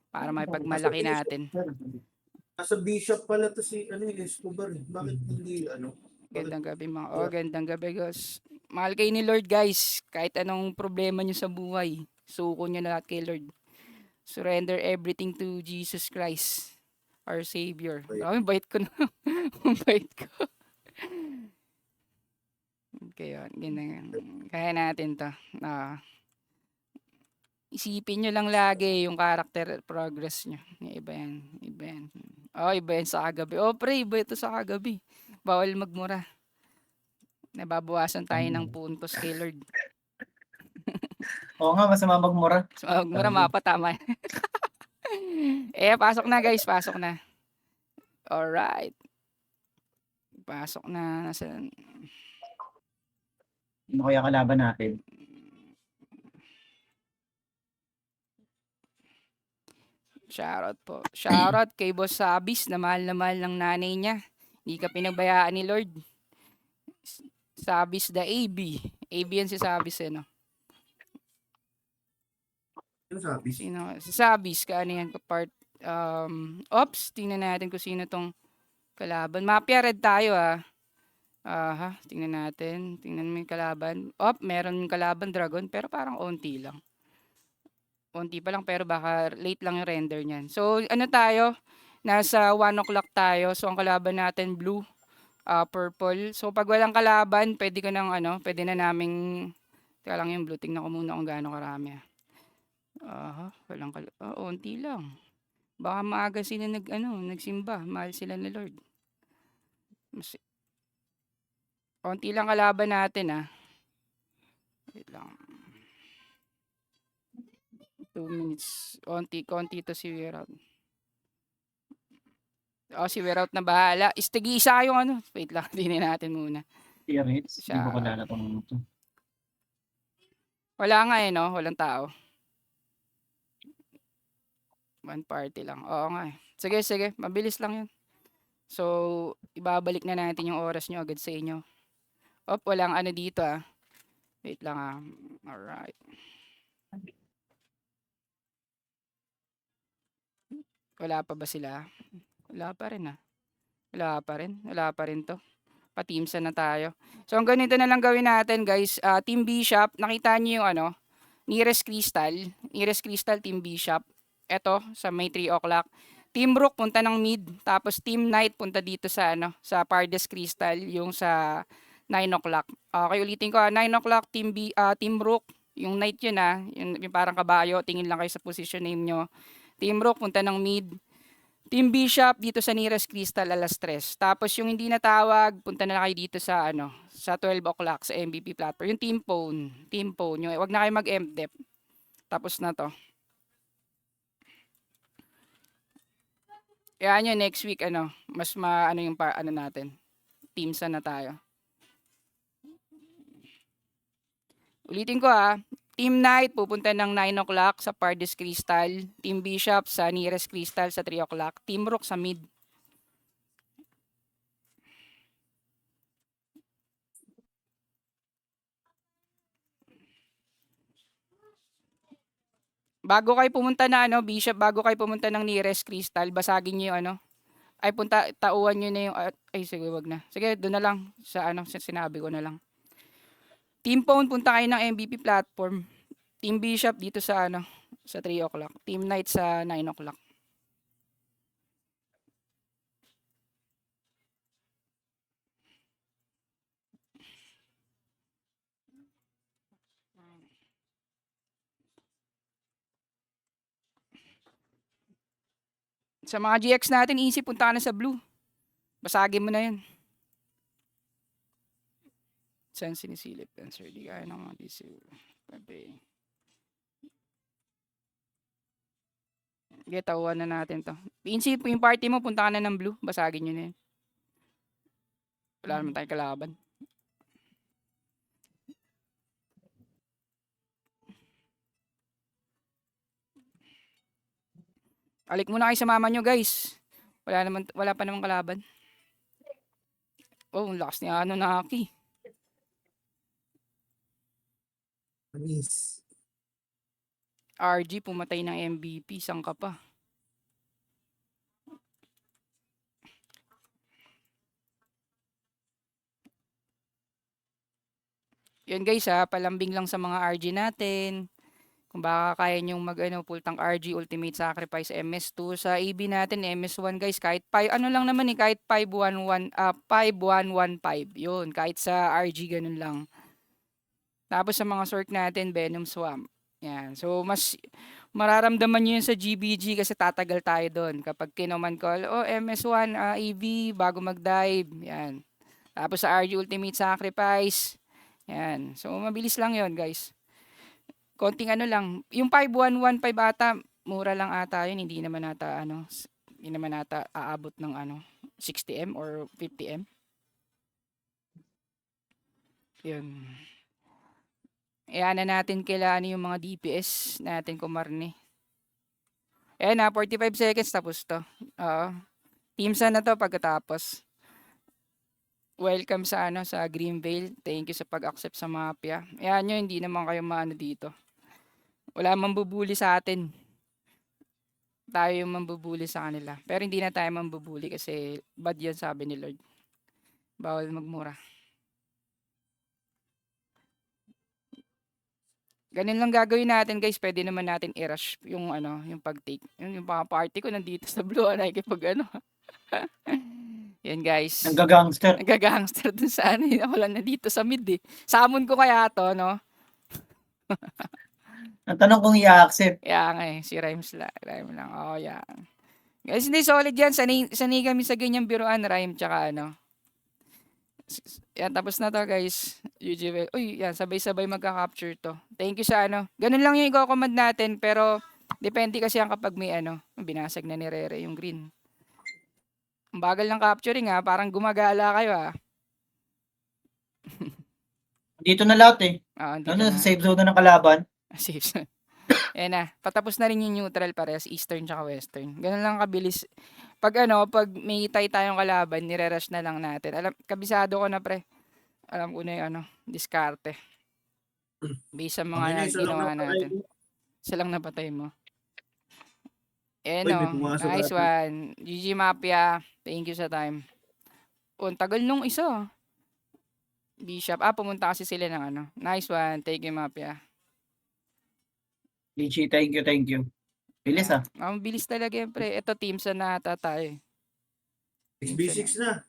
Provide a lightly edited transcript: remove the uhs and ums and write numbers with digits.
para maipagmalaki natin. Nasa Bishop pala to si Escobar. Bakit hindi Bakit? Gandang gabi gandang gabi guys. Mahal kayo ni Lord guys. Kahit anong problema nyo sa buhay, suko nyo na lahat kay Lord. Surrender everything to Jesus Christ, our Savior. Maraming bait ko na. Bait ko. Kaya, ganyan. Kaya natin to. Isipin nyo lang lagi yung character progress nyo. Iba yan. Iba yan. Iba yan sa kagabi. Pre, iba ito sa kagabi. Bawal magmura. Nababawasan tayo ng puntos kay Lord. Oo nga, masama magmura. Magmura, mapatama. Pasok na guys. Pasok na. Alright. Pasok na. Ano kaya kalaban natin? Shoutout po. Shoutout kay Boss Sabis na mahal ng nanay niya. Hindi ka pinabayaan ni Lord. Sabis the AB. AB yan si Sabis no? Ano Sabis? Sino? Si Sabis, kaano yan part. Ops, tingnan natin kung sino tong kalaban. Mafia red tayo tingnan natin. Tingnan mo yung kalaban. Meron yung kalaban dragon pero parang onti lang. Onti pa lang pero baka late lang yung render niyan. So ano tayo? Nasa 1 o'clock tayo. So ang kalaban natin blue, purple. So pag walang kalaban, pwede ka nang pwede na naming teka lang yung blue. Tingnan ko muna kung gaano karami. Walang onti lang. Baka maaga sila nagsimba. Mahal sila ni Lord. Onti lang kalaban natin Wait lang. 2 minutes. Konti to si Werout. Si Werout na bahala. Istigisa yung Wait lang, dinin natin muna. T-rates? Hindi ko kalala kung ito. Wala nga no? Walang tao. One party lang. Oo nga Sige. Mabilis lang yun. So, ibabalik na natin yung oras nyo agad sa inyo. Walang dito Wait lang Alright. Wala pa ba sila? Wala pa rin Wala pa rin to. Pa-teamsan na tayo. So, ang ganito na lang gawin natin guys. Team Bishop, nakita niyo yung Nearest Crystal. Nearest Crystal, Team Bishop. Eto, sa may 3 o'clock. Team Rook, punta ng mid. Tapos Team Knight, punta dito sa sa Pardes Crystal, yung sa 9 o'clock. Okay, ulitin ko 9 o'clock, Team Rook. Yung Knight yun yung parang kabayo. Tingin lang kayo sa position name nyo. Team Rook, punta ng mid. Team Bishop, dito sa Nearest Crystal, alas 3. Tapos yung hindi natawag, punta na kayo dito sa sa 12 o'clock sa MVP platform. Yung Team Phone. Yung, wag na kayo mag-MDEP. Tapos na to. Yan yung next week, mas yung natin. Teamsan na tayo. Ulitin ko Team Knight, pupunta ng 9 o'clock sa Pardes Crystal. Team Bishop sa Nearest Crystal sa 3 o'clock. Team Rook sa mid. Bago kayo pumunta na Bishop, bago kayo pumunta ng Nearest Crystal, basagin niyo yung tauhan niyo na yung sige, wag na. Sige, doon na lang sa sinabi ko na lang. Team Phone, punta kayo ng MVP platform. Team Bishop dito sa sa 3 o'clock. Team Knight sa 9 o'clock. Sa mga GX natin, easy, punta ka na sa blue. Basagin mo na yun. Saan sinisilip? Answer, di kaya ng mga DC. Okay, tauhan na natin to. Pinsi, yung party mo, punta ka na ng blue. Basagin nyo na yun. Wala naman tayong kalaban. Alik muna kayo sa mama nyo, guys. Wala pa namang kalaban. Ang lakas ni Naki. Anis. RG pumatay ng MVP, saan ka pa? Yun guys ha, palambing lang sa mga RG natin. Kung baka kaya nyong full tank RG Ultimate Sacrifice MS2 sa AB natin MS1 guys, kahit ano lang naman kahit 5115 yun, kahit sa RG ganun lang. Tapos sa mga Sork natin Venom Swamp. Yan. So mas mararamdaman nyo yun sa GBG kasi tatagal tayo doon. Kapag kinoman call, MS1 AV bago mag-dive. Yan. Tapos sa RG Ultimate Sacrifice. Yan. So mabilis lang yon guys. Konting ano lang. Yung 5115 ata, mura lang ata yun. Hindi naman ata aabot ng 60M or 50M. Yun. Ayan na natin kailangan yung mga DPS natin kumarne. Ayan na, 45 seconds tapos to. Teamsa na to pagkatapos. Welcome sa sa Greenvale. Thank you sa pag-accept sa mapya. Ayan nyo, hindi naman kayo maano dito. Wala mambubuli sa atin. Tayo yung mambubuli sa kanila. Pero hindi na tayo mambubuli kasi bad yan sabi ni Lord. Bawal magmura. Ganun lang gagawin natin guys. Pwede naman natin i-rush yung yung pag-take. Yung mga party ko nandito sa Blue nakikipag Yan guys. Nagga-gangster. Nagga-gangster dun sa ako lang na dito sa mid eh. Samon ko kaya to, no? Ang tanong kung i-accept. Kaya nga si Rhymes lang. Rhyme lang. Yan. Guys, hindi solid yan. Sanay kami sa ganyang biruan. Rhyme tsaka Yan, tapos na to guys. UGV. Uy, yan. Sabay-sabay magka-capture to. Thank you sa Ganun lang yung i-command natin. Pero, depende kasi yan kapag may binasag na ni Rere yung green. Ang bagal ng capturing parang gumagala kayo Dito na lahat eh. Dito Ano, na. safe zone na ng kalaban. Safe zone. Ayan na. Patapos na rin yung neutral parehas. Eastern tsaka western. Ganun lang kabilis. Pag pag may tay tayong kalaban, nire-rush na lang natin. Kabisado ko na pre. Alam ko na yung diskarte. Based sa mga ginawa natin. Isa lang napatay mo. Nice one. GG Mapia. Thank you sa time. Ang tagal nung isa. Bishop. Pumunta kasi sila ng Nice one. Thank you Mapia. Lichi, thank you. Bilis Bilis talaga yan pre. Ito teams na ata tayo. 6v6 na.